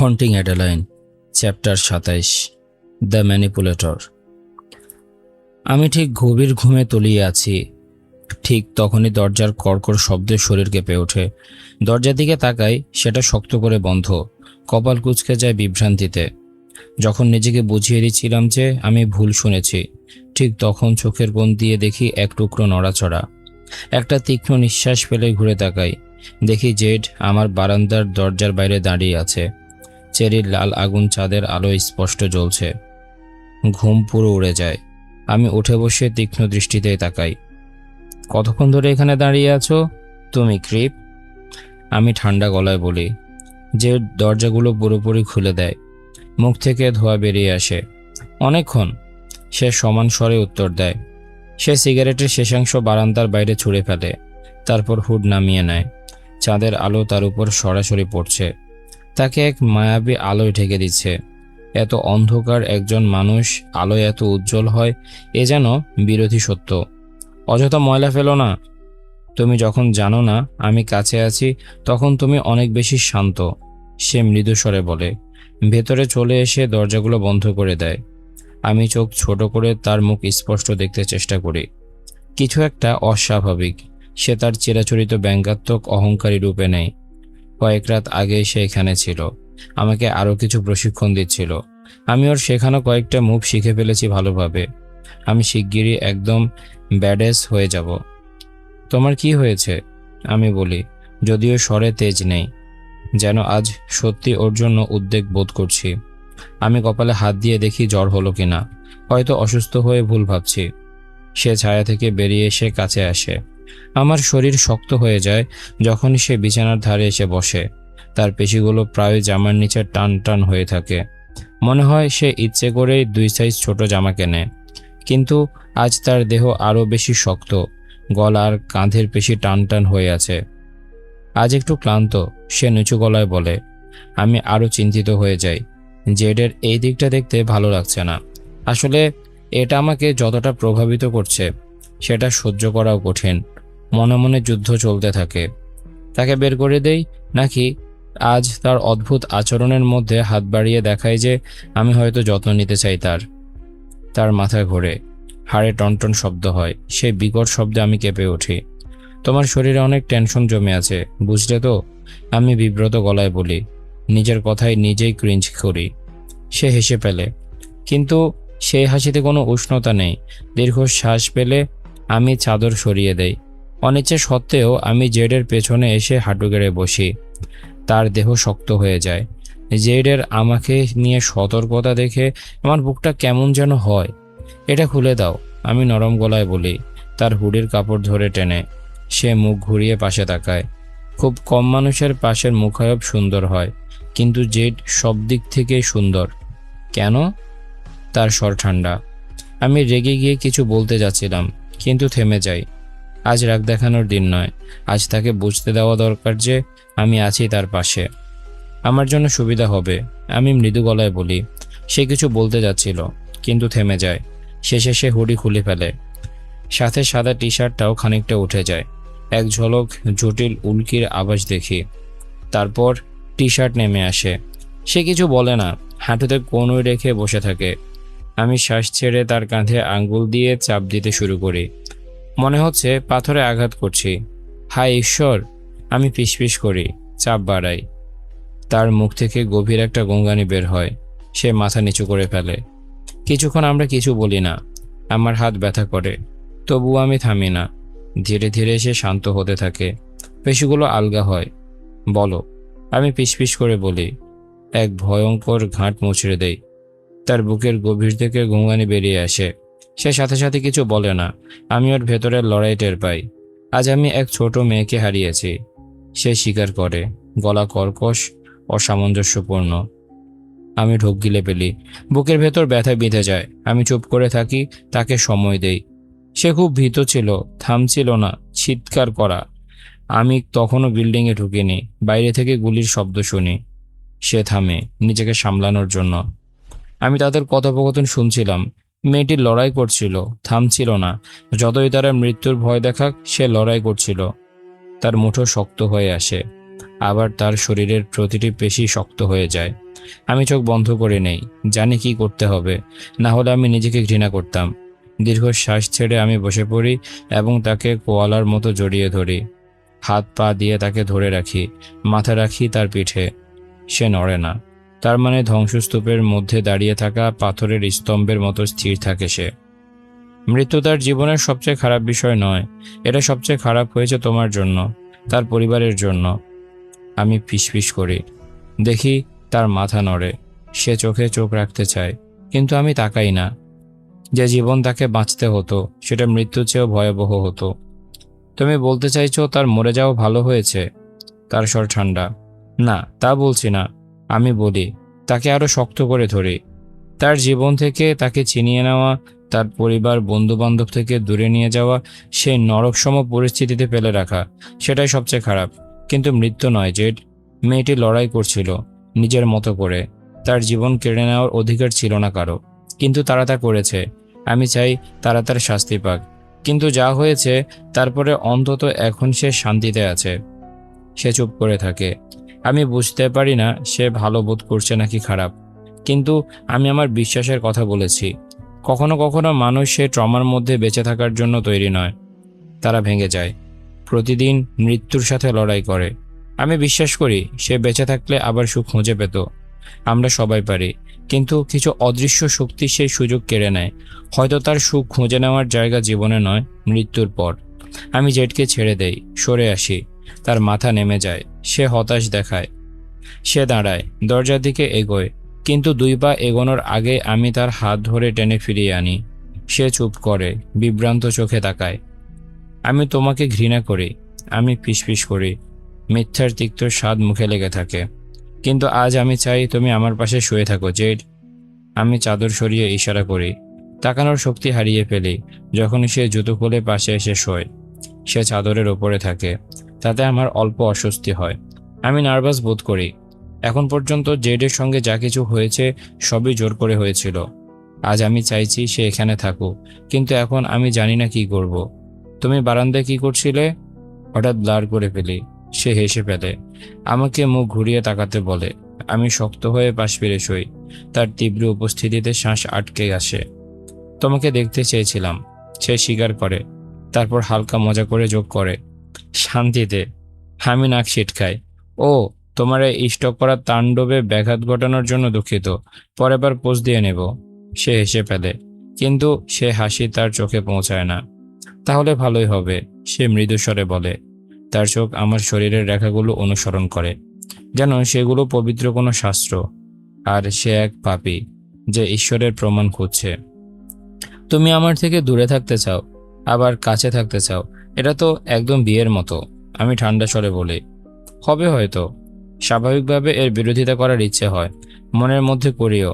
Haunting Adeline, chapter 27, the manipulator. আমি ঠিক গভীর ঘুমে তলিয়ে আছি। ঠিক তখনই দরজার কড়কড় শব্দে শরীর কেঁপে ওঠে। দরজার দিকে তাকাই, সেটা শক্ত করে বন্ধ। কপাল কুঁচকে যায় বিভ্রান্তিতে। যখন নিজেকে বুঝিয়ে দিচ্ছিলাম যে আমি ভুল শুনেছি, ঠিক তখন চোখের কোণ দিয়ে দেখি এক টুকরো নড়াচড়া। একটা তীক্ষ্ণ নিঃশ্বাস ফেলে ঘুরে তাকাই, দেখি জেড আমার বারান্দার দরজার বাইরে দাঁড়িয়ে আছে। চেরির লাল আগুন চাঁদের আলোয় স্পষ্ট জ্বলছে। ঘুম পুরো উড়ে যায়। আমি উঠে বসে তীক্ষ্ণ দৃষ্টিতে তাকাই। কতক্ষণ ধরে এখানে দাঁড়িয়ে আছো তুমি, ক্রিপ? আমি ঠান্ডা গলায় বলি। যে দরজাগুলো পুরোপুরি খুলে দেয়। মুখ থেকে ধোঁয়া বেরিয়ে আসে। অনেকক্ষণ, সে সমান স্বরে উত্তর দেয়। সে সিগারেটের শেষাংশ বারান্দার বাইরে ছুঁড়ে ফেলে, তারপর হুড নামিয়ে নেয়। চাঁদের আলো তার উপর সরাসরি পড়ছে, তাকে এক মায়াবী আলোয় ঢেকে দিচ্ছে। এত অন্ধকার একজন মানুষ আলোয় এত উজ্জ্বল হয়, এ যেন বিরোধী সত্য। অযথা ময়লা ফেলো না। তুমি যখন জানো না আমি কাছে আছি, তখন তুমি অনেক বেশি শান্ত, সে মৃদু স্বরে বলে। ভেতরে চলে এসে দরজাগুলো বন্ধ করে দেয়। আমি চোখ ছোট করে তার মুখ স্পষ্ট দেখতে চেষ্টা করি। কিছু একটা অস্বাভাবিক। সে তার চিরাচরিত ব্যঙ্গাত্মক অহংকারী রূপে নেই। কয়েক রাত আগে সে এখানে ছিল, আমাকে আরও কিছু প্রশিক্ষণ দিচ্ছিল। আমি ওর শেখানো কয়েকটা মুভ শিখে ফেলেছি ভালোভাবে। আমি শিগগিরই একদম ব্যাডেস হয়ে যাব। তোমার কি হয়েছে? আমি বলি, যদিও স্বরে তেজ নেই, যেন আজ সত্যি ওর জন্য উদ্বেগ বোধ করছি। আমি কপালে হাত দিয়ে দেখি জ্বর হলো কিনা। হয়তো অসুস্থ হয়ে ভুল ভাবছি। সে ছায়া থেকে বেরিয়ে এসে কাছে আসে। আমার শরীর শক্ত হয়ে যায় যখন সে বিছানার ধারে এসে বসে। তার পেশিগুলো প্রায় জামার নিচে টান টান হয়ে থাকে। মনে হয় সে ইচ্ছে করেই 2 সাইজ ছোট জামা কেনে। কিন্তু আজ তার দেহ আরও বেশি শক্ত, গলা আর কাঁধের পেশি টান টান হয়ে আছে। আজ একটু ক্লান্ত, সে নিচু গলায় বলে। আমি আরও চিন্তিত হয়ে যাই। জেডের এই দিকটা দেখতে ভালো লাগছে না। আসলে এটা আমাকে যতটা প্রভাবিত করছে, সেটা সহ্য করাও কঠিন। মনে মনে যুদ্ধ চলতে থাকে। তাকে বের করে দেই, নাকি আজ তার অদ্ভুত আচরণের মধ্যে হাত বাড়িয়ে দেখায় যে আমি হয়তো যত্ন নিতে চাই তার মাথা ঘোরে, হাড়ে টনটন শব্দ হয়। সেই বিকট শব্দে আমি কেঁপে উঠি। তোমার শরীরে অনেক টেনশন জমে আছে, বুঝলে তো? আমি বিব্রত গলায় বলি। নিজের কথায় নিজেই ক্রিঞ্জ করি। সে হেসে ফেলে, কিন্তু সেই হাসিতে কোনো উষ্ণতা নেই। দীর্ঘ শ্বাস পেলে আমি চাদর সরিয়ে দেই। অনিচ্ছা সত্ত্বেও আমি জেডের পেছনে এসে হাঁটু গেড়ে বসি। তার দেহ শক্ত হয়ে যায়। জেডের আমাকে নিয়ে সতর্কতা দেখে আমার বুকটা কেমন যেন হয়। এটা খুলে দাও, আমি নরম গলায় বলি। তার হুডির কাপড় ধরে টেনে। সে মুখ ঘুরিয়ে পাশে তাকায়। খুব কম মানুষের পাশের মুখায়ব সুন্দর হয়, কিন্তু জেড সব দিক থেকেই সুন্দর। কেন? তার স্বর ঠান্ডা। আমি রেগে গিয়ে কিছু বলতে যাচ্ছিলাম, কিন্তু থেমে যাই। আজ রাগ দেখানোর দিন নয়। আজ তাকে বুঝতে দেওয়া দরকার যে আমি আছি তার পাশে। আমার জন্য সুবিধা হবে, আমি মৃদু গলায় বলি। সে কিছু বলতে যাচ্ছিল, কিন্তু থেমে যায়। শেষে সে হুডি খুলে ফেলে। সাথে সাদা টি শার্টটাও খানিকটা উঠে যায়। এক ঝলক জটিল উল্কির আভাস দেখি। তারপর টি শার্ট নেমে আসে। সে কিছু বলে না, হাঁটুতে কনুই রেখে বসে থাকে। আমি শ্বাস ছেড়ে তার কাঁধে আঙ্গুল দিয়ে চাপ দিতে শুরু করি। মনে হচ্ছে পাথরে আঘাত করছি। হায় ঈশ্বর, আমি ফিসফিস করি, চাপ বাড়াই। তার মুখ থেকে গভীর একটা গোঙানি বের হয়। সে মাথা নিচু করে ফেলে। কিছুক্ষণ আমরা কিছু বলি না। আমার হাত ব্যথা করে, তবুও আমি থামি না। ধীরে ধীরে সে শান্ত হতে থাকে। পেশিগুলো আলগা হয়। বলো, আমি ফিসফিস করে বলি। এক ভয়ঙ্কর ঘাট মুচড়ে দেই। তার বুকের গভীর থেকে গোঙানি বেরিয়ে আসে। সে সাথে সাথে কিছু বলে না। আমি ওর ভেতরের লড়াই টের পাই। আজ আমি এক ছোট মেয়েকে হারিয়েছি, সে স্বীকার করে, গলা কর্কশ, অসামঞ্জস্যপূর্ণ। আমি ঢোক গিলে ফেলি। বুকের ভেতর ব্যথা বিঁধে যায়। আমি চুপ করে থাকি, তাকে সময় দেই। সে খুব ভীত ছিল, থামছিল না, চিৎকার করা। আমি তখনও বিল্ডিংয়ে ঢুকিনি। বাইরে থেকে গুলির শব্দ শুনি। সে থামে, নিজেকে সামলানোর জন্য। আমি তাদের কথোপকথন শুনছিলাম। মেয়েটি লড়াই করছিল, থামছিল না। যতই তারা মৃত্যুর ভয় দেখাক, সে লড়াই করছিল। তার মুঠো শক্ত হয়ে আসে। আবার তার শরীরের প্রতিটি পেশি শক্ত হয়ে যায়। আমি চোখ বন্ধ করে নেই, জানি কি করতে হবে, না হলে আমি নিজেকে ঘৃণা করতাম। দীর্ঘ শ্বাস ছেড়ে আমি বসে পড়ি এবং তাকে কোয়ালার মতো জড়িয়ে ধরি। হাত পা দিয়ে তাকে ধরে রাখি, মাথা রাখি তার পিঠে। সে নড়ে না। তার মানে ধ্বংসস্তূপের মধ্যে দাঁড়িয়ে থাকা পাথরের স্তম্ভের মতো স্থির থাকে সে। মৃত্যু তার জীবনের সবচেয়ে খারাপ বিষয় নয়। এটা সবচেয়ে খারাপ হয়েছে তোমার জন্য, তার পরিবারের জন্য। আমি ফিসফিস করি। দেখি তার মাথা নড়ে। সে চোখে চোখ রাখতে চায়, কিন্তু আমি তাকাই না। যে জীবন তাকে বাঁচতে হতো সেটা মৃত্যুর চেয়েও ভয়াবহ হতো। তুমি বলতে চাইছো তার মরে যাওয়া ভালো হয়েছে? তার স্বর ঠান্ডা। না, তা বলছি না। আমি বলি, তাকে আরো শক্ত করে ধরি। তার জীবন থেকে তাকে ছিনিয়ে নেওয়া, তার পরিবার বন্ধুবান্ধব থেকে দূরে নিয়ে যাওয়া, সেই নরকসম পরিস্থিতিতে ফেলে রাখা, সেটাই সবচেয়ে খারাপ। কিন্তু মৃত্যু নয়, জেড। মেয়েটি লড়াই করছিল নিজের মতো করে। তার জীবন কেড়ে নেওয়ার অধিকার ছিল না কারো, কিন্তু তারা তা করেছে। আমি চাই তারা তার শাস্তি পাক। কিন্তু যা হয়েছে, তারপরে অন্তত এখন সে শান্তিতে আছে। সে চুপ করে থাকে। আমি বুঝতে পারি না সে ভালো বোধ করছে নাকি খারাপ, কিন্তু আমি আমার বিশ্বাসের কথা বলেছি। কখনো কখনো মানুষ সে ট্রমার মধ্যে বেঁচে থাকার জন্য তৈরি নয়। তারা ভেঙে যায়, প্রতিদিন মৃত্যুর সাথে লড়াই করে। আমি বিশ্বাস করি সে বেঁচে থাকলে আবার সুখ খুঁজে পেত। আমরা সবাই পারি, কিন্তু কিছু অদৃশ্য শক্তি সেই সুযোগ কেড়ে নেয়। হয়তো তার সুখ খুঁজে নেওয়ার জায়গা জীবনে নয়, মৃত্যুর পর। আমি জেডকে ছেড়ে দেই, সরে আসি। তার মাথা নেমে যায়। সে হতাশ দেখায়। সে দাঁড়ায়, দরজার দিকে এগোয়, কিন্তু 2 পা এগোনোর আগে আমি তার হাত ধরে টেনে ফিরিয়ে আনি। সে চুপ করে, বিভ্রান্ত চোখে তাকায়। আমি তোমাকে ঘৃণা করি, আমি ফিসফিস করি। মিথ্যার তিক্ত স্বাদ মুখে লেগে থাকে। কিন্তু আজ আমি চাই তুমি আমার পাশে শুয়ে থাকো, জেড। আমি চাদর সরিয়ে ইশারা করি। তাকানোর শক্তি হারিয়ে ফেলি যখন সে জুতো খুলে পাশে এসে শোয়। সে চাদরের ওপরে থাকে। তাতে আমার অল্প অস্বস্তি হয়। আমি নার্ভাস বোধ করি। এখন পর্যন্ত জেডের সঙ্গে যা কিছু হয়েছে সবই জোর করে হয়েছিল। আজ আমি চাইছি সে এখানে থাকুক, কিন্তু এখন আমি জানি না কি করব। তুমি বারান্দায় কি করছিলে? হঠাৎ ব্লার করে ফেলি। সে হেসে ফেলে, আমাকে মুখ ঘুরিয়ে তাকাতে বলে। আমি শক্ত হয়ে পাশ ফিরে শুই। তার তীব্র উপস্থিতিতে শ্বাস আটকে আসে। তোমাকে দেখতে চেয়েছিলাম, সে স্বীকার করে। তারপর হালকা মজা করে যোগ করে, শান্তিতে। আমি নাক ছিটকাই। ও, তোমার এই স্টক করা তাণ্ডবে ব্যাঘাত ঘটানোর জন্য দুঃখিত। পরের পোজ দিয়ে নেব। সে হেসে ফেলে, কিন্তু সে হাসি তার চোখে পৌঁছায় না। তাহলে ভালোই হবে, সে মৃদু স্বরে বলে। তার চোখ আমার শরীরের রেখাগুলো অনুসরণ করে, যেন সেগুলো পবিত্র কোনো শাস্ত্র। আর সে এক পাপী, যে ঈশ্বরের প্রমাণ খুঁজছে। তুমি আমার থেকে দূরে থাকতে চাও, আবার কাছে থাকতে চাও। এটা তো একদম বিয়ের মতো। আমি ঠান্ডা স্বরে বলি। হবে হয়তো। স্বাভাবিকভাবে এর বিরোধিতা করার ইচ্ছে হয়, মনের মধ্যে করিও।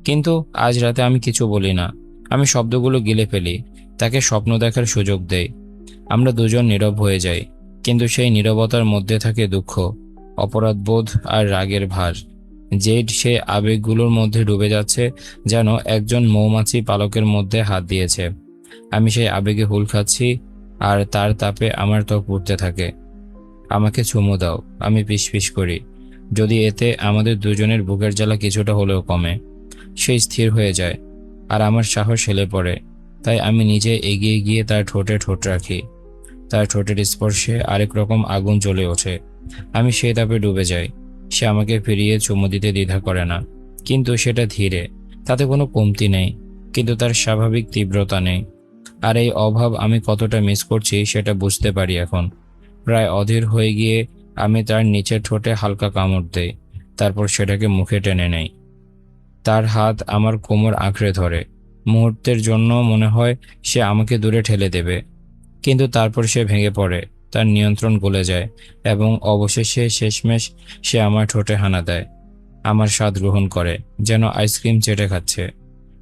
কিন্তু আজ রাতে আমি কিছু বলি না। আমি শব্দগুলো গিলে ফেলি, তাকে স্বপ্ন দেখার সুযোগ দেই। আমরা দুজন নীরব হয়ে যাই, কিন্তু সেই নীরবতার মধ্যে থাকে দুঃখ, অপরাধবোধ আর রাগের ভার। জেড সে আবেগগুলোর মধ্যে ডুবে যাচ্ছে, যেন একজন মৌমাছি পালকের মধ্যে হাত দিয়েছে। আমি সেই আবেগে হুল খাচ্ছি, আর তার তাপে আমার ত্বক পুড়তে থাকে। আমাকে চুমু দাও, আমি ফিসফিস করি, যদি এতে আমাদের দুজনের বুকের জ্বালা কিছুটা হলেও কমে। সে স্থির হয়ে যায়, আর আমার সাহস হেলে পড়ে। তাই আমি নিজে এগিয়ে গিয়ে তার ঠোঁটে ঠোঁট রাখি। তার ঠোঁটের স্পর্শে আরেক রকম আগুন জ্বলে ওঠে। আমি সেই তাপে ডুবে যাই। সে আমাকে ফিরিয়ে চুমু দিতে দ্বিধা করে না, কিন্তু সেটা ধীরে। তাতে কোনো কমতি নেই, কিন্তু তার স্বাভাবিক তীব্রতা নেই। আর এই অভাব আমি কতটা মিস করছি সেটা বুঝতে পারি এখন। প্রায় অধীর হয়ে গিয়ে আমি তার নিচের ঠোঁটে হালকা কামড় দেই, তারপর সেটাকে মুখে টেনে নেই। তার হাত আমার কোমর আঁকড়ে ধরে। মুহূর্তের জন্য মনে হয় সে আমাকে দূরে ঠেলে দেবে, কিন্তু তারপর সে ভেঙে পড়ে। তার নিয়ন্ত্রণ গলে যায়, এবং অবশেষে শেষমেশ সে আমার ঠোঁটে হানা দেয়। আমার স্বাদ গ্রহণ করে, যেন আইসক্রিম চেটে খাচ্ছে।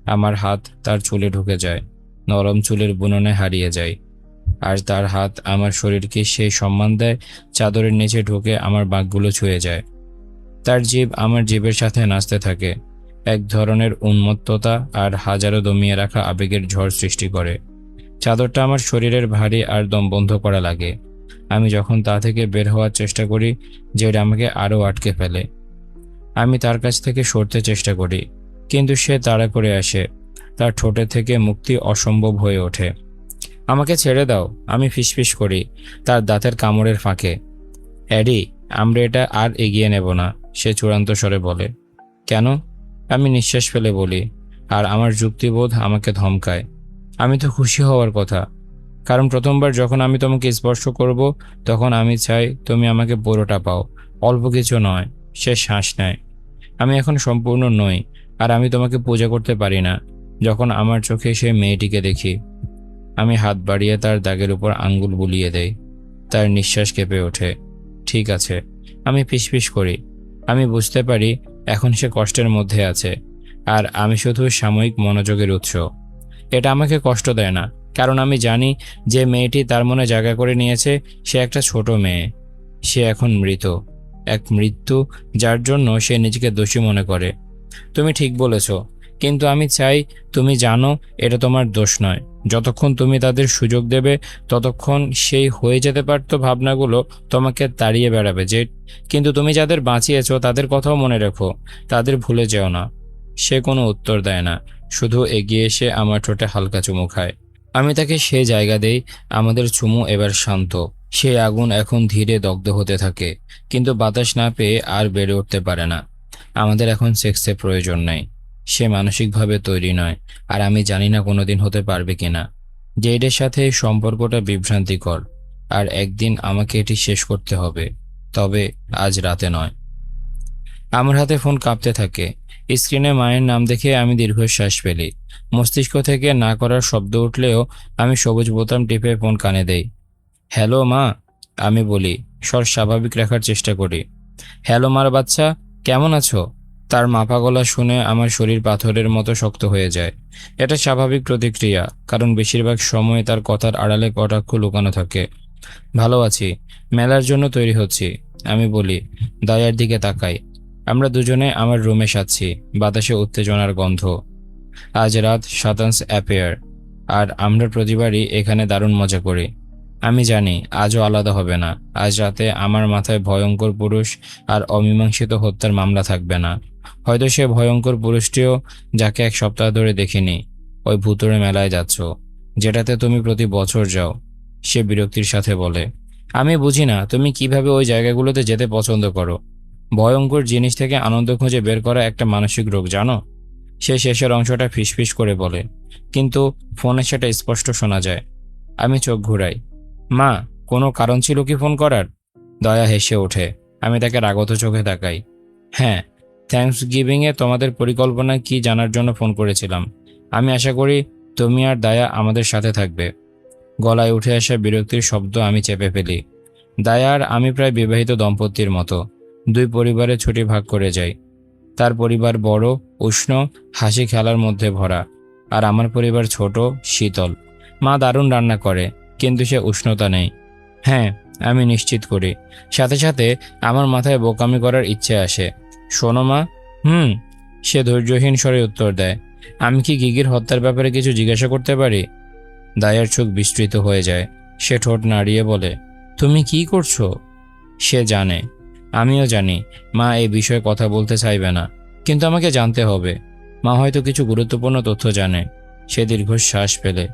আমার হাত তার চুলে ঢুকে যায়, নরম চুলের বুননে হারিয়ে যায়। আর তার হাত আমার শরীরকে সেই সম্মান দেয়, চাদরের নিচে ঢুকে আমার বাঁকগুলো ছুঁয়ে যায়। তার জিভ আমার জিভের সাথে নাচতে থাকে, এক ধরনের উন্মত্ততা আর হাজারো দমিয়ে রাখা আবেগের ঝড় সৃষ্টি করে। চাদরটা আমার শরীরের ভারী আর দম বন্ধ করা লাগে। আমি যখন তা থেকে বের হওয়ার চেষ্টা করি, জেড আমাকে আরও আটকে ফেলে। আমি তার কাছ থেকে সরতে চেষ্টা করি, কিন্তু সে তাড়া করে আসে। তার ঠোঁটে থেকে মুক্তি অসম্ভব হয়ে ওঠে। আমাকে ছেড়ে দাও, আমি ফিসফিস করি তার দাঁতের কামড়ের ফাঁকে। অ্যাডি, আমরা এটা আর এগিয়ে নেব না, সে চূড়ান্ত স্বরে বলে। কেন? আমি নিঃশ্বাস ফেলে বলি, আর আমার যুক্তিবোধ আমাকে ধমকায়। আমি তো খুশি হওয়ার কথা, কারণ প্রথমবার যখন আমি তোমাকে স্পর্শ করব, তখন আমি চাই তুমি আমাকে পুরোটা পাও, অল্প কিছু নয়। সে শ্বাস নেয়। আমি এখন সম্পূর্ণ নই, আর আমি তোমাকে পূজা করতে পারি না যখন আমার চোখে সেই মেয়েটিকে দেখি। আমি হাত বাড়িয়ে তার দাগের উপর আঙ্গুল বুলিয়ে দেই। তার নিঃশ্বাস কেঁপে ওঠে। ঠিক আছে, আমি ফিসফিস করি। আমি বুঝতে পারি এখন সে কষ্টের মধ্যে আছে, আর আমি শুধু সাময়িক মনোযোগের উৎস। এটা আমাকে কষ্ট দেয় না, কারণ আমি জানি যে মেয়েটি তার মনে জায়গা করে নিয়েছে সে একটা ছোট মেয়ে। সে এখন মৃত, এক মৃত্যু যার জন্য সে নিজেকে দোষী মনে করে। তুমি ঠিক বলেছ, কিন্তু আমি চাই তুমি জানো এটা তোমার দোষ নয়। যতক্ষণ তুমি তাদের সুযোগ দেবে, ততক্ষণ সেই হয়ে যেতে পারত ভাবনাগুলো তোমাকে তাড়িয়ে বেড়াবে যে। কিন্তু তুমি যাদের বাঁচিয়েছ তাদের কথাও মনে রেখো, তাদের ভুলে যেও না। সে কোনো উত্তর দেয় না, শুধু এগিয়ে এসে আমার ঠোঁটে হালকা চুমু খায়। আমি তাকে সে জায়গা দেই। আমাদের চুমু এবার শান্ত। সেই আগুন এখন ধীরে দগ্ধ হতে থাকে, কিন্তু বাতাস না পেয়ে আর বেড়ে উঠতে পারে না। আমাদের এখন সেক্সের প্রয়োজন নেই। সে মানসিকভাবে তৈরি নয়, আর আমি জানি না কোনোদিন হতে পারবে কিনা। জেডের সাথে এই সম্পর্কটা বিভ্রান্তিকর, আর একদিন আমাকে এটি শেষ করতে হবে, তবে আজ রাতে নয়। আমার হাতে ফোন কাঁপতে থাকে। স্ক্রিনে মায়ের নাম দেখে আমি দীর্ঘশ্বাস ফেলি। মস্তিষ্ক থেকে না করার শব্দ উঠলেও আমি সবুজ বোতাম টিপে ফোন কানে দেই। হ্যালো মা, আমি বলি, স্বর স্বাভাবিক রাখার চেষ্টা করি। হ্যালো মার বাচ্চা, কেমন আছো? তার মাপা গলা শুনে আমার শরীর পাথরের মতো শক্ত হয়ে যায়। এটা স্বাভাবিক প্রতিক্রিয়া, কারণ বেশিরভাগ সময় তার কথার আড়ালে কটাক্ষ লুকানো থাকে। ভালো আছি, মেলার জন্য তৈরি হচ্ছি, আমি বলি। দায়ার দিকে তাকাই। আমরা দুজনে আমার রুমে সাচ্ছি, বাতাসে উত্তেজনার গন্ধ। আজ রাত শতাংশ অ্যাপেয়ার, আর আমরা প্রতিবারই এখানে দারুণ মজা করি। আমি জানি আজও আলাদা হবে না। আজ রাতে আমার মাথায় ভয়ঙ্কর পুরুষ আর অমীমাংসিত হত্যার মামলা থাকবে না। হয়তো সে ভয়ঙ্কর পুরুষটিও, যাকে এক সপ্তাহ ধরে দেখিনি, ওই ভুতুড়ে মেলায় যাচ্ছ, যেটাতে তুমি প্রতি বছর যাও, সে বিরক্তির সাথে বলে। আমি বুঝি না তুমি কিভাবে ওই জায়গাগুলোতে যেতে পছন্দ করো। ভয়ঙ্কর জিনিস থেকে আনন্দ খুঁজে বের করা একটা মানসিক রোগ, জানো? সে শেষের অংশটা ফিসফিস করে বলে, কিন্তু ফোনে সেটা স্পষ্ট শোনা যায়। আমি চোখ ঘুরাই। মা, কোনো কারণ ছিল কি ফোন করার? দয়া হেসে ওঠে। আমি তাকে রাগত চোখে তাকাই। হ্যাঁ, থ্যাঙ্কস গিভিংয়ে তোমাদের পরিকল্পনা কি জানার জন্য ফোন করেছিলাম। আমি আশা করি তুমি আর দায়া আমাদের সাথে থাকবে। গলায় উঠে আসা বিরক্তির শব্দ আমি চেপে ফেলি। দায়া আর আমি প্রায় বিবাহিত দম্পতির মতো, দুই পরিবারে ছুটি ভাগ করে যাই। তার পরিবার বড়, উষ্ণ, হাসি খেলার মধ্যে ভরা, আর আমার পরিবার ছোট, শীতল। মা দারুণ রান্না করে, কিন্তু সে উষ্ণতা নেই। হ্যাঁ, আমি নিশ্চিত করি। সাথে সাথে আমার মাথায় বোকামি করার ইচ্ছে আসে। শোনো মা। হুম। সে ধৈর্যহীন স্বরে উত্তর দেয়। আমি কি গিগির হত্যার ব্যাপারে কিছু জিজ্ঞাসা করতে পারি? দায়ার চোখ বিস্তৃত হয়ে যায়। সে ঠোঁট নাড়িয়ে বলে, তুমি কি করছো? সে জানে, আমিও জানি, মা এই বিষয়ে কথা বলতে চাইবে না, কিন্তু আমাকে জানতে হবে। মা হয়তো কিছু গুরুত্বপূর্ণ তথ্য জানে। সে দীর্ঘশ্বাস ফেলে।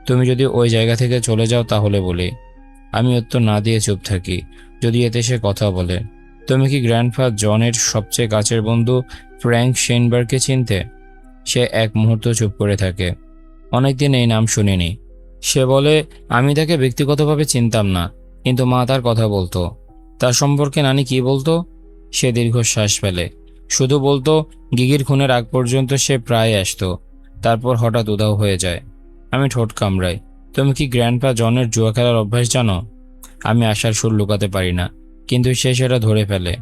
তুমি যদি ওই জায়গা থেকে চলে যাও তাহলে বলি। আমি উত্তর না দিয়ে চুপ থাকি, যদি এতে সে কথা বলে। তুমি কি গ্র্যান্ডফাদার জনের সবচেয়ে কাছের বন্ধু ফ্র্যাঙ্ক শেনবার্গকে চিনতে? সে এক মুহূর্ত চুপ করে থাকে। অনেকদিন এই নাম শুনিনি। সে বলে, আমি তাকে ব্যক্তিগতভাবে চিনতাম না, কিন্তু মা তার কথা বলতো। তার সম্পর্কে নানি কি বলতো? সে দীর্ঘশ্বাস ফেলে। শুধু বলতো গিগির খুনের আগ পর্যন্ত সে প্রায় আসতো, তারপর হঠাৎ উধাও হয়ে যায়। আমি ঠোঁট কামড়াই। তুমি কি গ্র্যান্ডপা জনের জুয়া খেলার অভ্যাস জানো? আমি আশার সুর লুকাতে পারি না, কিন্তু সে সেটা ধরে ফেলে।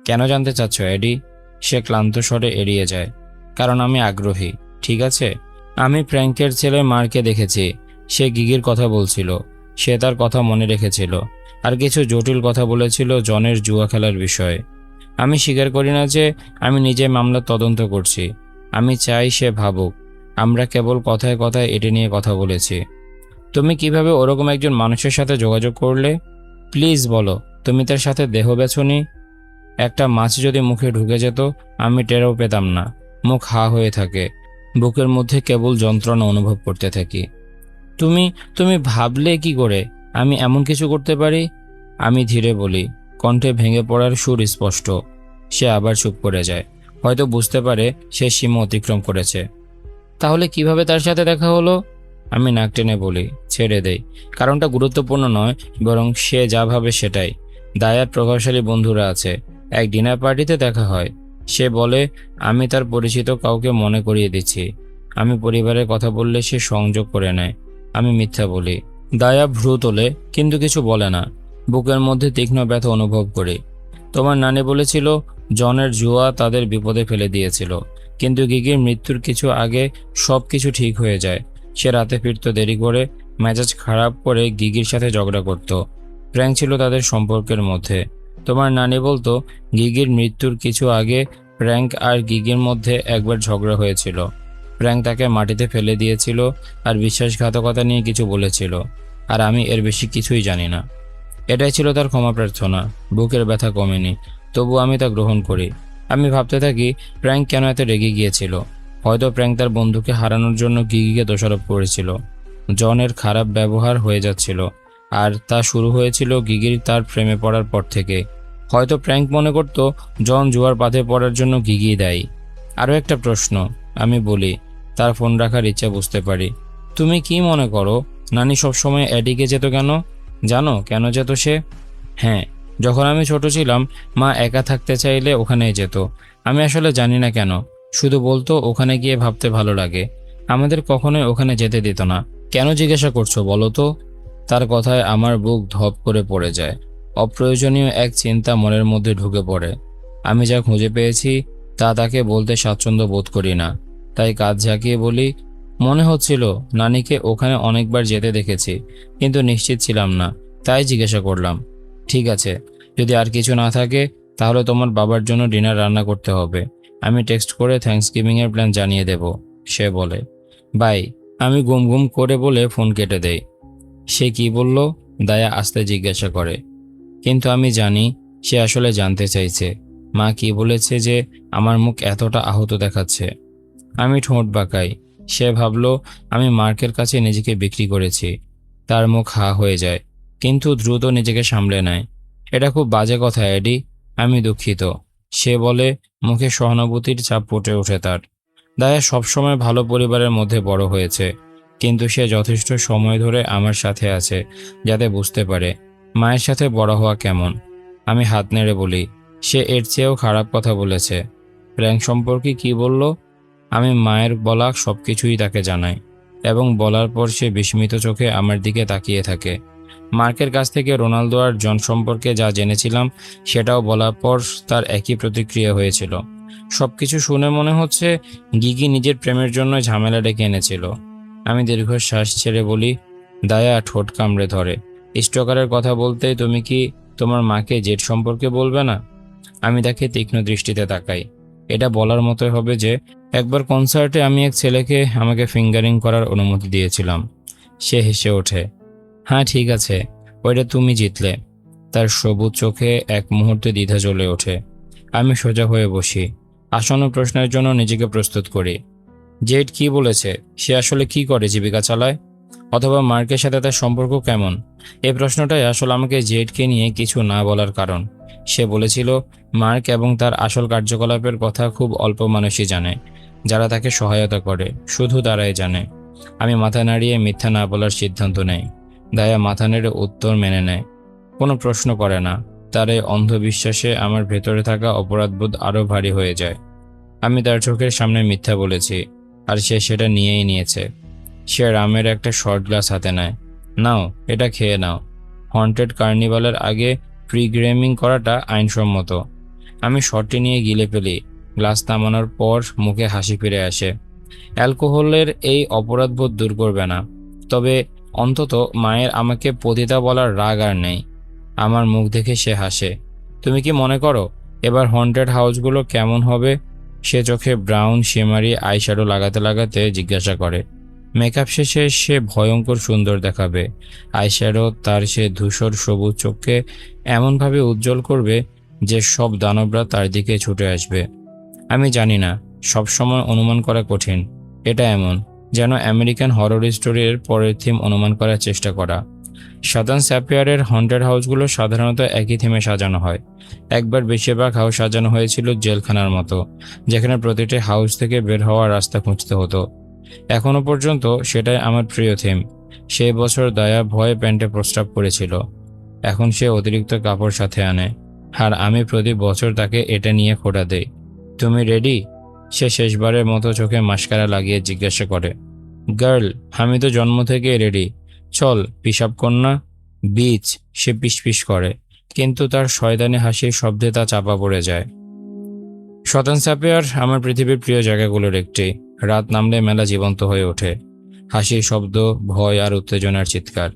কেন জানতে চাচ্ছ এডি? সে ক্লান্ত স্বরে এড়িয়ে যায়। কারণ আমি আগ্রহী। ঠিক আছে। আমি ফ্র্যাঙ্কের ছেলে মার্ককে দেখেছি। সে গিগির কথা বলছিল। সে তার কথা মনে রেখেছিল, আর কিছু জটিল কথা বলেছিল জনের জুয়া খেলার বিষয়ে। আমি স্বীকার করি না যে আমি নিজে মামলার তদন্ত করছি। আমি চাই সে ভাবুক আমরা কেবল কথায় কথায় এটি নিয়ে কথা বলেছি। তুমি কিভাবে ওরকম একজন মানুষের সাথে যোগাযোগ করলে? প্লিজ বলো, তুমি তার সাথে দেহ বেছোনি? একটা মাছ যদি মুখে ঢুকে যেত আমি টেরও পেতাম না। মুখ হা হয়ে থাকে, বুকের মধ্যে কেবল যন্ত্রণা অনুভব করতে থাকি। তুমি তুমি ভাবলে কি করে আমি এমন কিছু করতে পারি? আমি ধীরে বলি, কণ্ঠে ভেঙে পড়ার সুর স্পষ্ট। সে আবার চুপ করে যায়, হয়তো বুঝতে পারে সে সীমা অতিক্রম করেছে। তাহলে কিভাবে তার সাথে দেখা হলো? আমি নাক টেনে বলি, ছেড়ে দেই, কারণটা গুরুত্বপূর্ণ নয়, বরং সে যা ভাবে সেটাই। দায়ার প্রভাবশালী বন্ধুরা আছে, এক ডিনার পার্টিতে দেখা হয়। সে বলে আমি তার পরিচিত কাউকে মনে করিয়ে দিচ্ছি। আমি পরিবারের কথা বললে সে সংযোগ করে নেয়। আমি মিথ্যা বলি। দায়া ভ্রু তোলে, কিন্তু কিছু বলে না। বুকের মধ্যে তীক্ষ্ণ ব্যথা অনুভব করি। তোমার নানি বলেছিল জনের জুয়া তাদের বিপদে ফেলে দিয়েছিল, কিন্তু গিগির মৃত্যুর কিছু আগে সব কিছু ঠিক হয়ে যায়। সে রাতে ফিরত দেরি করে, মেজাজ খারাপ করে গিগির সাথে ঝগড়া করত। প্র্যাঙ্ক ছিল তাদের সম্পর্কের মধ্যে। তোমার নানি বলতো গিগির মৃত্যুর কিছু আগে প্র্যাঙ্ক আর গিগির মধ্যে একবার ঝগড়া হয়েছিল। প্র্যাঙ্ক তাকে মাটিতে ফেলে দিয়েছিল আর বিশ্বাসঘাতকতা নিয়ে কিছু বলেছিল, আর আমি এর বেশি কিছুই জানি না। এটাই ছিল তার ক্ষমা প্রার্থনা। বুকের ব্যথা কমেনি, তবু আমি তা গ্রহণ করি। আমি ভাবতে থাকি প্র্যাঙ্ক কেন এত রেগে গিয়েছিল। হয়তো প্র্যাঙ্ক তার বন্ধুকে হারানোর জন্য গিগিকে দোষারোপ করেছিল। জনের খারাপ ব্যবহার হয়ে যাচ্ছিল, আর তা শুরু হয়েছিল গিগির তার প্রেমে পড়ার পর থেকে। হয়তো প্র্যাঙ্ক মনে করত জন জুয়ার পাথে পড়ার জন্য গিগি দায়ী। আরও একটা প্রশ্ন, আমি বলি, তার ফোন রাখার ইচ্ছা বুঝতে পারি। তুমি কি মনে করো নানি সবসময় এডিকে যেত কেন? জানো কেন যেত সে? হ্যাঁ, যখন আমি ছোট ছিলাম মা একা থাকতে চাইলে ওখানেই যেত। আমি আসলে জানি না কেন, শুধু বলতো ওখানে গিয়ে ভাবতে ভালো লাগে। আমাদের কখনোই ওখানে যেতে দিত না। কেন জিজ্ঞাসা করছো বলো তো? তার কথায় আমার বুক ধপ করে পড়ে যায়। অপ্রয়োজনীয় এক চিন্তা মনের মধ্যে ঢুকে পড়ে। আমি যা খুঁজে পেয়েছি তা তাকে বলতে স্বাচ্ছন্দ্য বোধ করি না, তাই কাঁধ ঝাঁকিয়ে বলি, মনে হচ্ছিল নানিকে ওখানে অনেকবার যেতে দেখেছি, কিন্তু নিশ্চিত ছিলাম না, তাই জিজ্ঞাসা করলাম। ঠিক আছে, যদি আর কিছু না থাকে তাহলে তোমার বাবার জন্য ডিনার রান্না করতে হবে। আমি টেক্সট করে থ্যাঙ্কসগিভিংয়ের প্ল্যান জানিয়ে দেব। সে বলে, বাই। আমি গুম গুম করে বলে ফোন কেটে দেই। সে কি বলল? দায়া আস্তে জিজ্ঞাসা করে, কিন্তু আমি জানি সে আসলে জানতে চাইছে মা কি বলেছে যে আমার মুখ এতটা আহত দেখাচ্ছে। আমি ঠোঁট বাঁকাই। সে ভাবলো আমি মার্কের কাছে নিজেকে বিক্রি করেছি। তার মুখ হা হয়ে যায়, কিন্তু দ্রুত নিজেকে সামলে নেয়। এটা খুব বাজে কথা এডি, আমি দুঃখিত। সে বলে, মুখে সহানুভূতির ছাপ ফুটে ওঠে তার। দায়া সবসময় ভালো পরিবারের মধ্যে বড় হয়েছে, কিন্তু সে যথেষ্ট সময় ধরে আমার সাথে আছে যাতে বুঝতে পারে মায়ের সাথে বড় হওয়া কেমন। আমি হাত নেড়ে বলি, সে এর চেয়েও খারাপ কথা বলেছে। প্র্যাঙ্ক সম্পর্কে কি বলল? আমি মায়ের বলা সবকিছুই তাকে জানাই, এবং বলার পর সে বিস্মিত চোখে আমার দিকে তাকিয়ে থাকে। মার্কের কাছ থেকে রোনালদো আর জন সম্পর্কে যা জেনেছিলাম সেটাও বলার পর তার একই প্রতিক্রিয়া হয়েছিল। সবকিছু শুনে মনে হচ্ছে গিগি নিজের প্রেমের জন্য ঝামেলা ডেকে এনেছিল। আমি দীর্ঘশ্বাস ছেড়ে বলি, দায়া ঠোঁট কামড়ে ধরে, স্টকারের কথা বলতে তুমি কি তোমার মাকে জেট সম্পর্কে বলবে না? আমি তাকে তীক্ষ্ণ দৃষ্টিতে তাকাই। এটা বলার মতোই হবে যে একবার কনসার্টে আমি এক ছেলেকে আমাকে ফিঙ্গারিং করার অনুমতি দিয়েছিলাম। সে হেসে ওঠে, হ্যাঁ ঠিক আছে, ওইটা তুমি জিতলে। তার সবুজ চোখে এক মুহূর্তে দ্বিধা জ্বলে ওঠে। আমি সোজা হয়ে বসি, আসন্ন প্রশ্নের জন্য নিজেকে প্রস্তুত করি। জেড কি বলেছে? সে আসলে কি করে জীবিকা চালায়? অথবা মার্কের সাথে তার সম্পর্ক কেমন? এই প্রশ্নটাই আসলে আমাকে জেডকে নিয়ে কিছু না বলার কারণ। সে বলেছিল মার্ক এবং তার আসল কার্যকলাপের কথা খুব অল্প মানুষই জানে। যারা তাকে সহায়তা করে শুধু তারাই জানে। আমি মাথা নাড়িয়ে মিথ্যা না বলার সিদ্ধান্ত নেই। দায়া মাথা নেড়ে উত্তর মেনে নেয়, কোনো প্রশ্ন করে না। তার এই অন্ধবিশ্বাসে আমার ভেতরে থাকা অপরাধবোধ আরও ভারী হয়ে যায়। আমি তার চোখের সামনে মিথ্যা বলেছি, আর সে সেটা নিয়েই নিয়েছে। সে রামের একটা শর্ট গ্লাস হাতে নেয়। নাও, এটা খেয়ে নাও। হন্টেড কার্নিভালের আগে প্রিগ্রেমিং করাটা আইনসম্মত। আমি শর্টটি নিয়ে গিলে ফেলি। গ্লাস নামানোর পর মুখে হাসি ফিরে আসে। অ্যালকোহলের এই অপরাধবোধ দূর করবে না, তবে অন্তত মায়ের আমাকে পতিতা বলার রাগ আর নেই। আমার মুখ দেখে সে হাসে। তুমি কি মনে করো এবার হন্টেড হাউসগুলো কেমন হবে? সে চোখে ব্রাউন শিমারি আইশ্যাডো লাগাতে লাগাতে জিজ্ঞাসা করে। মেকআপ শেষে সে ভয়ঙ্কর সুন্দর দেখাবে। আইশ্যাডো তার সে ধূসর সবুজ চোখকে এমনভাবে উজ্জ্বল করবে যে সব দানবরা তার দিকে ছুটে আসবে। আমি জানি না, সবসময় অনুমান করা কঠিন। এটা এমন যেন আমেরিকান হরর স্টোরির পরের থিম অনুমান করার চেষ্টা করা। সাধারণ স্যাপিয়ারের হন্টেড হাউসগুলো সাধারণত একই থিমে সাজানো হয়। একবার বেশিরভাগ হাউস সাজানো হয়েছিল জেলখানার মতো, যেখানে প্রতিটি হাউস থেকে বের হওয়ার রাস্তা খুঁজতে হতো। এখনো পর্যন্ত সেটাই আমার প্রিয় থিম। সেই বছর দায়া ভয়ে প্যান্টে প্রস্রাব করেছিল। এখন সে অতিরিক্ত কাপড় সাথে আনে, আর আমি প্রতি বছর তাকে এটা নিয়ে খোঁটা দেই। তুমি রেডি? সে শেষবারের মতো চোখে মাস্কারা লাগিয়ে জিজ্ঞাসা করে। গার্ল, আমি তো জন্ম থেকে রেডি। চল, পিশাব কর না। বিচ, সে পিসপিস করে, কিন্তু তার শয়তানি হাসির শব্দে তা চাপা পড়ে যায়। শতান স্যাপিয়ার আমার পৃথিবীর প্রিয় জায়গাগুলোর একটি। রাত নামলে মেলা জীবন্ত হয়ে ওঠে। হাসির শব্দ, ভয় আর উত্তেজনার চিৎকার,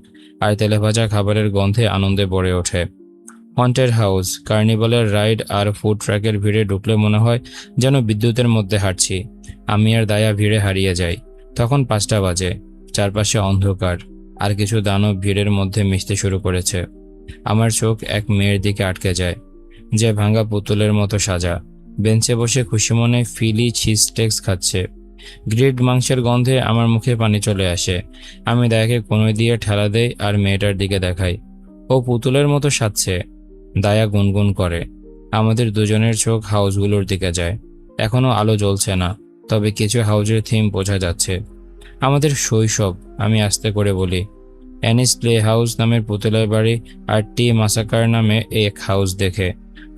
আর তেলেভাজা খাবারের গন্ধে আনন্দে ভরে ওঠে। হন্টেড হাউস, কার্নিভালের রাইড আর ফুড ট্র্যাকের ভিড়ে ঢুকলে মনে হয় যেন বিদ্যুতের মধ্যে হাঁটছি। আমি আর দায়া ভিড়ে হারিয়ে যাই। তখন 5টা বাজে। চারপাশে অন্ধকার, আর কিছু দানব ভিড়ের মধ্যে মিশতে শুরু করেছে। আমার চোখ এক মেয়ের দিকে আটকে যায়, যে ভাঙা পুতুলের মতো সাজা, বেঞ্চে বসে খুশি মনে ফিলি চিজ স্টেক্স খাচ্ছে। গ্রিড মাংসের গন্ধে আমার মুখে পানি চলে আসে। আমি দায়াকে কোণে দিয়ে ঠেলা দেই আর মেয়েটার দিকে দেখাই। ও পুতুলের মতো সাজছে। দায়া গুনগুন করে। আমাদের দুজনের চোখ হাউসগুলোর দিকে যায়। এখনো আলো জ্বলছে না, তবে কিছু হাউসের থিম বোঝা যাচ্ছে। আমাদের শৈশব, আমি আস্তে করে বলি। অ্যানিস প্লে হাউস নামের পুতুলের বাড়ি, আর টি মাসাকার নামে এক হাউস দেখে।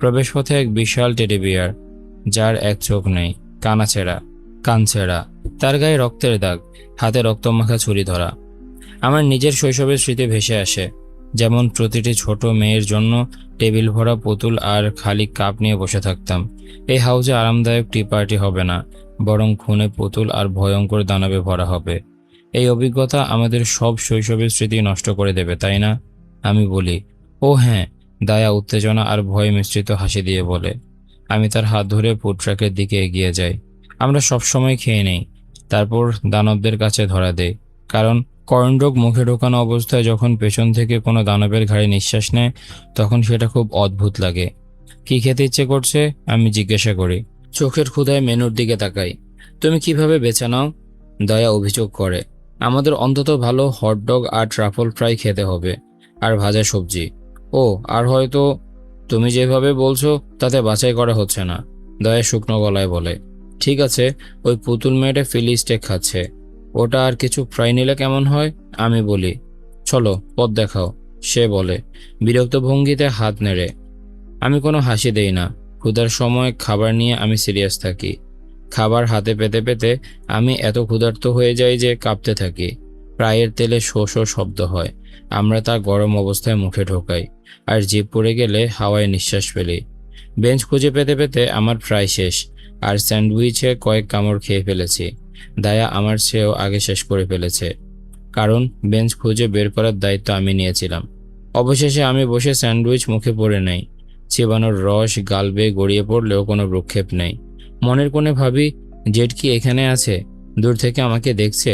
প্রবেশপথে এক বিশাল টেডি বিয়ার, যার এক চোখ নেই, কানছেড়া, তার গায়ে রক্তের দাগ, হাতে রক্তমাখা ছুরি ধরা। আমার নিজের শৈশবের স্মৃতি ভেসে আসে, যেমন প্রতিটি ছোট মেয়ের জন্য টেবিল ভরা পুতুল আর খালি কাপ নিয়ে বসে থাকতাম। এই হাউসে আরামদায়ক টি পার্টি হবে না, বরং খুনে পুতুল আর ভয়ঙ্কর দানবে ভরা হবে। এই অভিজ্ঞতা আমাদের সব শৈশবের স্মৃতি নষ্ট করে দেবে, তাই না? আমি বলি। ও হ্যাঁ, দায়া উত্তেজনা আর ভয় মিশ্রিত হাসি দিয়ে বলে। আমি তার হাত ধরে ফুড ট্রাকের দিকে এগিয়ে যাই। আমরা সবসময় খেয়ে নেই, তারপর দানবদের কাছে ধরা দেই, কারণ কর্নডগ মুখে ঢোকানো অবস্থায় যখন পেছন থেকে কোনো দানবের ঘাড়ে নিঃশ্বাস নেয়, তখন সেটা খুব অদ্ভুত লাগে। কি খেতে ইচ্ছে করছে? আমি জিজ্ঞাসা করি। চোখের ক্ষুধায় মেনুর দিকে তাকাই। তুমি কিভাবে বেছে নাও? দয়া অভিযোগ করে। আমাদের অন্তত ভালো হটডগ আর ট্রাফল ফ্রাই খেতে হবে, আর ভাজা সবজি। ও, আর হয়তো তুমি যেভাবে বলছো তাতে বাছাই করা হচ্ছে না, দয়া শুকনো গলায় বলে। ঠিক আছে, ওই পুতুল মেয়েটা ফিলি স্টেক খাচ্ছে, ওটা আর কিছু ফ্রাই নিলে কেমন হয়? আমি বলি। চলো, পথ দেখাও, সে বলে, বিরক্ত ভঙ্গিতে হাত নেড়ে। আমি কোনো হাসি দেই না। ক্ষুধার সময় খাবার নিয়ে আমি সিরিয়াস থাকি। খাবার হাতে পেতে পেতে আমি এত ক্ষুধার্ত হয়ে যাই যে কাঁপতে থাকি। ফ্রাইয়ের তেলে শো শো শব্দ হয়। আমরা তা গরম অবস্থায় মুখে ঢোকাই, আর জিভ পড়ে গেলে হাওয়ায় নিঃশ্বাস ফেলি। বেঞ্চ খুঁজে পেতে পেতে আমার ফ্রাই শেষ, আর স্যান্ডউইচে কয়েক কামড় খেয়ে ফেলেছি। দায়া আমার চেয়েও আগে শেষ করে ফেলেছে, কারণ বেঞ্চ খুঁজে বের করার দায়িত্ব আমি নিয়েছিলাম। অবশেষে আমি বসে স্যান্ডউইচ মুখে পড়ে নেই। চিবানোর রস গাল বেয়ে গড়িয়ে পড়লেও কোনো ভ্রুক্ষেপ নেই। মনের কোণে ভাবি, জেড কি এখানে আছে? দূর থেকে আমাকে দেখছে।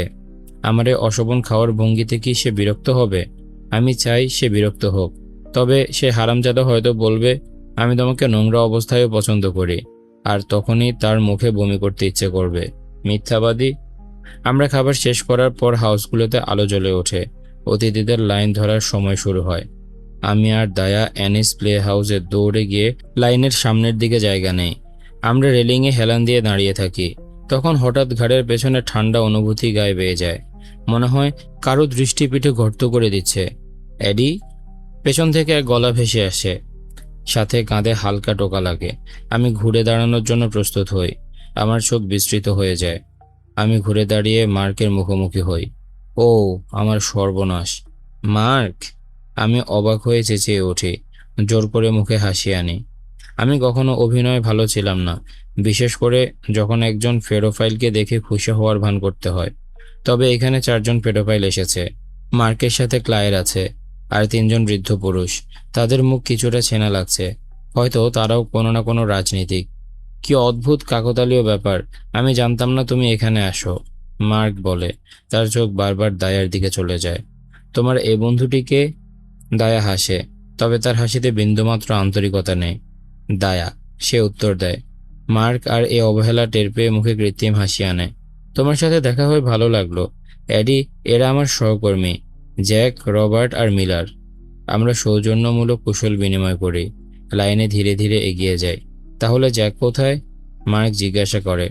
আমার এই অশোভন খাওয়ার ভঙ্গিতে কি সে বিরক্ত হবে? আমি চাই সে বিরক্ত হোক, তবে সে হারামজাদা হয়তো বলবে, আমি তোমাকে নোংরা অবস্থায়ও পছন্দ করি, আর তখনই তার মুখে বমি করতে ইচ্ছে করবে। মিথ্যাবাদী। আমরা খাবার শেষ করার পর হাউসগুলোতে আলো জ্বলে ওঠে। অতিথিদের লাইন ধরার সময় শুরু হয়। আমি আর দায়া অ্যানিস প্লে হাউসে দৌড়ে গিয়ে লাইনের সামনের দিকে জায়গা নেই। আমরা রেলিংয়ে হেলান দিয়ে দাঁড়িয়ে থাকি। তখন হঠাৎ ঘাড়ের পেছনে ঠান্ডা অনুভূতি গায়ে বেয়ে যায়। মনে হয় কারো দৃষ্টি পিঠে গর্ত করে দিচ্ছে। এডি, পেছন থেকে এক গলা ভেসে আসে, সাথে কাঁধে হালকা টোকা লাগে। আমি ঘুরে দাঁড়ানোর জন্য প্রস্তুত হই। আমার চোখ বিস্তৃত হয়ে যায়। আমি ঘুরে দাঁড়িয়ে মার্কের মুখোমুখি হই। ও, আমার সর্বনাশ! মার্ক! আমি অবাক হয়ে চেঁচিয়ে উঠি, জোর করে মুখে হাসি আনি। আমি কখনো অভিনয়ে ভালো ছিলাম না, বিশেষ করে যখন একজন পেডোফাইলকে দেখে খুশি হওয়ার ভান করতে হয়। তবে এখানে 4জন পেডোফাইল এসেছে। মার্কের সাথে ক্লায়ের আছে, আর 3জন বৃদ্ধ পুরুষ। তাদের মুখ কিছুটা ছেনা লাগছে, হয়তো তারাও কোনো না কোনো রাজনীতিক। কি অদ্ভুত কাকতালীয় ব্যাপার! আমি জানতাম না তুমি এখানে আসো। মার্ক বলে। তার চোখ বারবার দায়ার দিকে চলে যায়। তোমার এই বন্ধুটিকে? দায়া হাসে, তবে তার হাসিতে বিন্দুমাত্র আন্তরিকতা নেই। দায়া, সে উত্তর দেয়। মার্ক আর এ অবহেলা টের পেয়ে মুখে কৃত্রিম হাসি আনে। তোমার সাথে দেখা হয়ে ভালো লাগলো, এডি। এরা আমার সহকর্মী, জ্যাক, রবার্ট আর মিলার। আমরা সৌজন্যমূলক কুশল বিনিময় করি। লাইনে ধীরে ধীরে এগিয়ে যাই। তাহলে জ্যাক কোথায়? মার্ক জিজ্ঞাসা করে,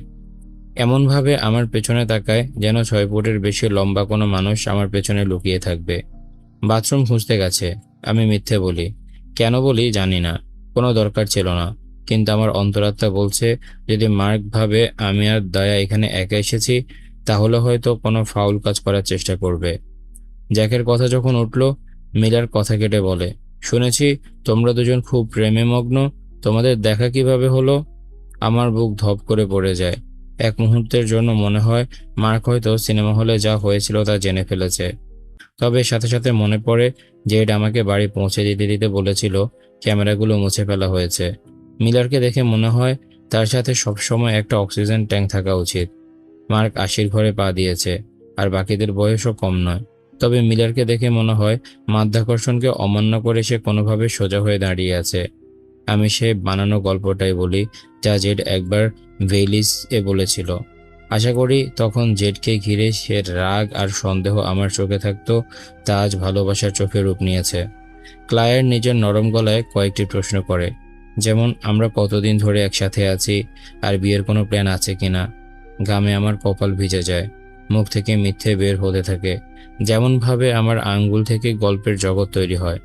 এমনভাবে আমার পেছনে তাকায় যেন 6 ফুটের বেশি লম্বা কোনো মানুষ আমার পেছনে লুকিয়ে থাকবে। বাথরুম খুঁজতে গেছে, আমি মিথ্যে বলি। কেন বলি জানি না, কোনো দরকার ছিল না। কিন্তু আমার অন্তরাত্মা বলছে, যদি মার্ক ভাবে আমি আর দয়া এখানে একা এসেছি, তাহলে হয়তো কোনো ফাউল কাজ করার চেষ্টা করবে। জ্যাকের কথা যখন উঠল, মিলার কথা কেটে বলে, শুনেছি তোমরা দুজন খুব প্রেমে মগ্ন। তোমাদের দেখা কিভাবে হলো? আমার বুক ধপ করে পড়ে যায়। এক মুহূর্তের জন্য মনে হয় মার্ক হয়তো সিনেমা হলে যা হয়েছিল তা জেনে ফেলেছে। তবে সাথে সাথে মনে পড়ে জেড আমাকে বাড়ি পৌঁছে দিতে দিতে বলেছিল ক্যামেরাগুলো মুছে ফেলা হয়েছে। মিলারকে দেখে মনে হয় তার সাথে সবসময় একটা অক্সিজেন ট্যাঙ্ক থাকা উচিত। মার্ক 80-র ঘরে পা দিয়েছে, আর বাকিদের বয়সও কম নয়। তবে মিলারকে দেখে মনে হয় মাধ্যাকর্ষণকে অমান্য করে সে কোনোভাবে সোজা হয়ে দাঁড়িয়ে আছে। আমি সে বানানো গল্পটাই বলি যা জেড একবার ভেইলিস এ বলেছিল। আশা করি তখন জেডকে ঘিরে সে রাগ আর সন্দেহ আমার চোখে থাকতো, তা আজ ভালোবাসার চোখে রূপ নিয়েছে। ক্লায়ার নিজের নরম গলায় কয়েকটি প্রশ্ন করে, যেমন আমরা কতদিন ধরে একসাথে আছি, আর বিয়ের কোনো প্ল্যান আছে কিনা। ঘামে আমার কপাল ভিজে যায়, মুখ থেকে মিথ্যে বের হতে থাকে, যেমনভাবে আমার আঙ্গুল থেকে গল্পের জগৎ তৈরি হয়।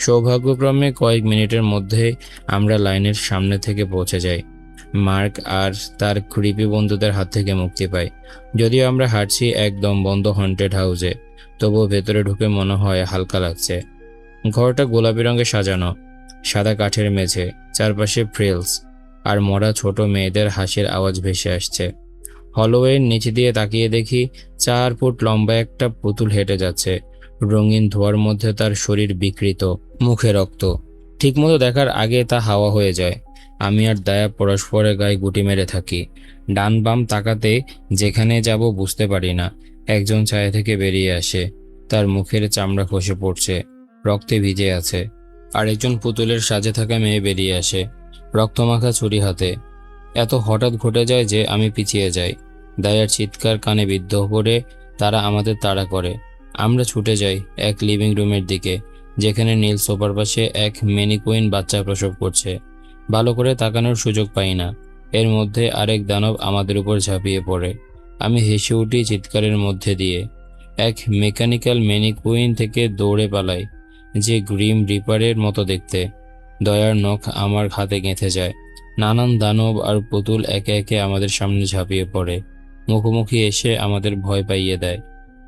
সৌভাগ্যক্রমে কয়েক মিনিটের মধ্যে আমরা লাইনের সামনে থেকে পৌঁছে যাই। মার্ক আর তার ক্রিপি বন্ধুদের হাত থেকে মুক্তি পাই। যদিও আমরা হাঁটছি একদম বন্ধ হন্টেড হাউসে, তবুও ভেতরে ঢুকে মনে হয় হালকা লাগছে। ঘরটা গোলাপি রঙে সাজানো, সাদা কাঠের মেঝে, চারপাশে ফ্রিলস, আর মরা ছোট মেয়েদের হাসির আওয়াজ ভেসে আসছে। হলওয়ের নিচে দিয়ে তাকিয়ে দেখি 4 ফুট লম্বা একটা পুতুল হেঁটে যাচ্ছে। রঙিন ধোঁয়ার মধ্যে তার শরীর বিকৃত, মুখে রক্ত। ঠিকমতো দেখার আগে তা হাওয়া হয়ে যায়। আমি আর দায়া পরস্পরের গায়ে গুটি মেরে থাকি। ডান বাম তাকাতে যেখানে যাব বুঝতে পারি না। একজন ছায়া থেকে বেরিয়ে আসে, তার মুখের চামড়া খসে পড়ছে, রক্তে ভিজে আছে। আরেকজন পুতুলের সাজে থাকা মেয়ে বেরিয়ে আসে, রক্তমাখা ছুরি হাতে। এত হঠাৎ ঘটে যায় যে আমি পিছিয়ে যাই। দায়ার চিৎকার কানে বিদ্ধ করে তারা আমাদের তাড়া করে। আমরা ছুটে যাই এক লিভিং রুমের দিকে, যেখানে নীল সোফার পাশে এক ম্যানিকুইন বাচ্চা প্রসব করছে। ভালো করে তাকানোর সুযোগ পাই না। এর মধ্যে আরেক দানব আমাদের উপর ঝাঁপিয়ে পড়ে। আমি হেসে উঠি চিৎকারের মধ্যে দিয়ে। এক মেকানিক্যাল ম্যানিকুইন থেকে দৌড়ে পালাই, যে গ্রিম রিপারের মতো দেখতে। দয়ার নখ আমার হাতে গেঁথে যায়। নানান দানব আর পুতুল একে একে আমাদের সামনে ঝাঁপিয়ে পড়ে, মুখোমুখি এসে আমাদের ভয় পাইয়ে দেয়।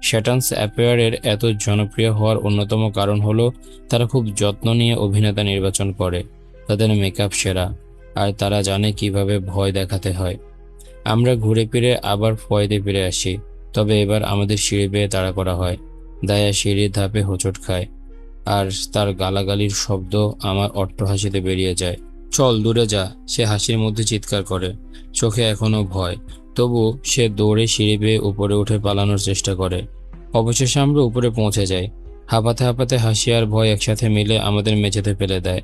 শ্যাটান্স অ্যাপেয়ারের এত জনপ্রিয় হওয়ার অন্যতম কারণ হলো তারা খুব যত্ন নিয়ে অভিনেতা নির্বাচন করে। তাদের মেকআপ সেরা, আর তারা জানে কিভাবে ভয় দেখাতে হয়। আমরা ঘুরে ফিরে আবার ফয়েদে ফিরে আসি, তবে এবার আমাদের সিঁড়ি বেয়ে তাড়া করা হয়। দায়া সিঁড়ির ধাপে হোঁচট খায়, আর তার গালাগালির শব্দ আমার অট্টহাসিতে বেরিয়ে যায়। চল দূরে যা, সে হাসির মধ্যে চিৎকার করে। চোখে এখনো ভয়, তবু সে দৌড়ে সিঁড়ি বেয়ে উপরে উঠে পালানোর চেষ্টা করে। অবশেষে আমরা উপরে পৌঁছে যাই। হাঁপাতে হাঁপাতে হাসি আর ভয় একসাথে মিলে আমাদের মেঝেতে ফেলে দেয়।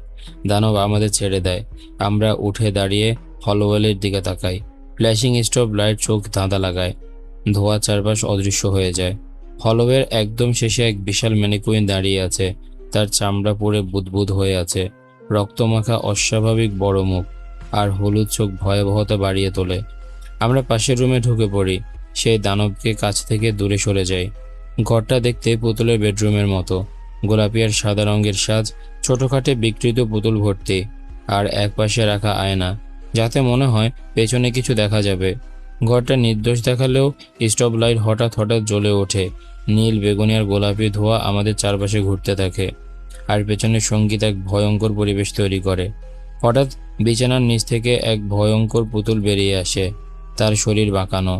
দানব আমাদের ছেড়ে দেয়। আমরা উঠে দাঁড়িয়ে হলওয়েলের দিকে তাকাই। ফ্ল্যাশিং স্টপ লাইট চোখ ধাঁধা লাগায়, ধোঁয়া চারপাশ অদৃশ্য হয়ে যায়। হলওয়ের একদম শেষে এক বিশাল ম্যানিকুইন দাঁড়িয়ে আছে, তার চামড়া পুড়ে বুদবুদ হয়ে আছে, রক্তমাখা অস্বাভাবিক বড় মুখ, আর হলুদ চোখ ভয়াবহতা বাড়িয়ে তোলে। আমরা পাশের রুমে ঢুকে পড়ি, সেই দানবকে কাছ থেকে দূরে সরে যাই। ঘরটা দেখতে পুতুলের বেডরুমের মতো, গোলাপি আর সাদা রঙের সাজ, ছোটখাটে বিকৃত পুতুল ভর্তি, আর একপাশে রাখা আয়না, যাতে মনে হয় পেছনে কিছু দেখা যাবে। ঘরটা নির্দোষ দেখালেও স্টপ লাইট হঠাৎ হঠাৎ জ্বলে ওঠে। নীল, বেগুনি আর গোলাপি ধোঁয়া আমাদের চারপাশে ঘুরতে থাকে, আর পেছনে সঙ্গীত এক ভয়ঙ্কর পরিবেশ তৈরি করে। হঠাৎ বিছানার নিচ থেকে এক ভয়ঙ্কর পুতুল বেরিয়ে আসে, তার শরীর বাঁকানো,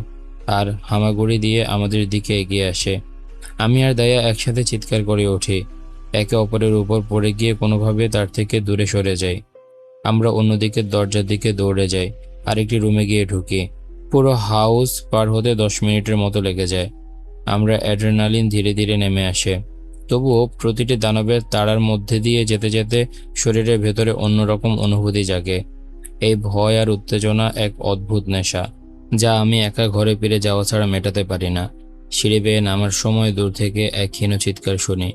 আর হামাগুড়ি দিয়ে আমাদের দিকে এগিয়ে আসে। আমি আর দায়া একসাথে চিৎকার করে উঠি, একে অপরের উপর পড়ে গিয়ে কোনোভাবে তার থেকে দূরে সরে যাই। আমরা অন্যদিকে দরজার দিকে দৌড়ে যাই, আরেকটি রুমে গিয়ে ঢুকি। পুরো হাউস পার হতে 10 মিনিটের মতো লেগে যায়। আমরা অ্যাড্রেনালিন ধীরে ধীরে নেমে আসে, তবুও প্রতিটি দানবের তাড়ার মধ্যে দিয়ে যেতে যেতে শরীরের ভেতরে অন্যরকম অনুভূতি জাগে। এই ভয় আর উত্তেজনা এক অদ্ভুত নেশা, যা আমি একা ঘরে ফিরে যাওয়া ছাড়া মেটাতে পারি না। সিঁড়ি বেয়ে নামার সময় দূর থেকে এক ক্ষীণ চিৎকার শুনি,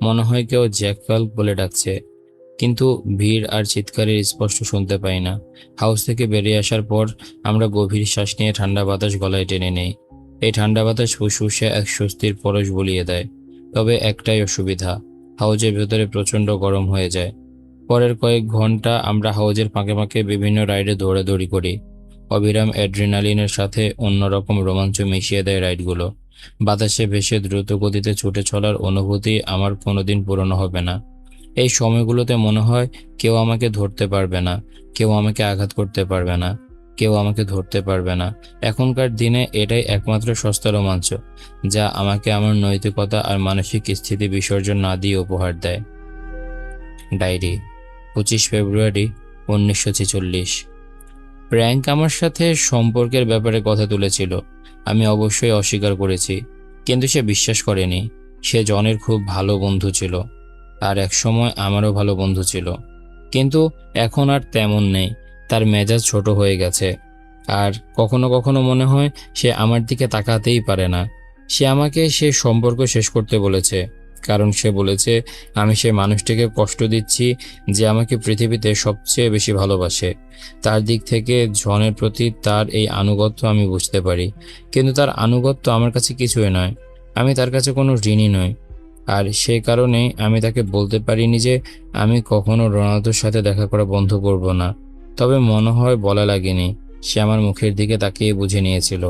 মনে হয় কেউ জ্যাকফাল বলে ডাকছে, কিন্তু ভিড় আর চিৎকারের স্পষ্ট শুনতে পাই না। হাউস থেকে বেরিয়ে আসার পর আমরা গভীর শ্বাস নিয়ে ঠান্ডা বাতাস গলায় টেনে নেই। এই ঠান্ডা বাতাস ফুসফুসে এক স্বস্তির পরশ বুলিয়ে দেয়। তবে একটাই অসুবিধা, হাউজের ভেতরে প্রচণ্ড গরম হয়ে যায়। পরের কয়েক ঘন্টা আমরা হাউজের ফাঁকে ফাঁকে বিভিন্ন রাইডে দৌড়াদৌড়ি করি। অবিরাম অ্যাড্রিনালিনের সাথে অন্যরকম রোমাঞ্চ মিশিয়ে দেয় রাইডগুলো। বাতাসে ভেসে দ্রুত গতিতে ছুটে চলার অনুভূতি আমার কোনোদিন পুরনো হবে না। এই সময়গুলোতে মনে হয় কেউ আমাকে ধরতে পারবে না, কেউ আমাকে আঘাত করতে পারবে না, কেউ আমাকে ধরতে পারবে না। এখনকার দিনে এটাই একমাত্র সস্তা রোমাঞ্চ, যা আমাকে আমার নৈতিকতা আর মানসিক স্থিতি বিসর্জন না দিয়ে উপহার দেয়। ডায়েরি, 25 ফেব্রুয়ারি 1946। প্র্যাঙ্ক আমার সাথে সম্পর্কের ব্যাপারে কথা তুলেছিল। আমি অবশ্যই অস্বীকার করেছি, কিন্তু সে বিশ্বাস করেনি। সে জনের খুব ভালো বন্ধু ছিল, আর একসময় আমারও ভালো বন্ধু ছিল, কিন্তু এখন আর তেমন নেই। তার মেজাজ ছোট হয়ে গেছে, আর কখনো কখনো মনে হয় সে আমার দিকে তাকাতেই পারে না। সে আমাকে সে সম্পর্ক শেষ করতে বলেছে, কারণ সে বলেছে আমি সে মানুষটিকে কষ্ট দিচ্ছি যে আমাকে পৃথিবীতে সবচেয়ে বেশি ভালোবাসে। তার দিক থেকে জনের প্রতি তার এই আনুগত্য আমি বুঝতে পারি, কিন্তু তার আনুগত্য আমার কাছে কিছুই নয়। আমি তার কাছে কোনো ঋণী নই, আর সেই কারণেই আমি তাকে বলতে পারিনি যে আমি কখনো রোনালদোর সাথে দেখা করা বন্ধ করব না। তবে মনে হয় বলা লাগেনি, সে আমার মুখের দিকে তাকিয়ে বুঝে নিয়েছিল,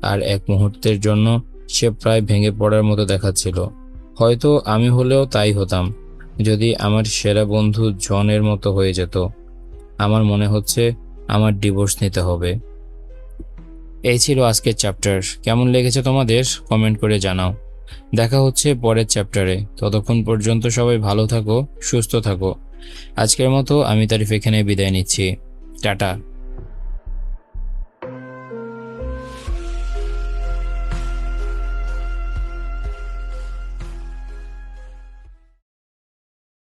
আর এক মুহূর্তের জন্য সে প্রায় ভেঙে পড়ার মতো দেখাচ্ছিল। হয়তো আমি হলেও তাই হতাম, যদি আমার সেরা বন্ধু জনের মতো হয়ে যেত। আমার মনে হচ্ছে আমার ডিভোর্স নিতে হবে। এই ছিল আজকের চ্যাপ্টার। কেমন লেগেছে তোমাদের কমেন্ট করে জানাও। দেখা হচ্ছে পরের চ্যাপ্টারে। ততক্ষণ পর্যন্ত সবাই ভালো থাকো, সুস্থ থাকো। আজকের মতো আমি তারিফ এখানে বিদায় নিচ্ছি। টাটা।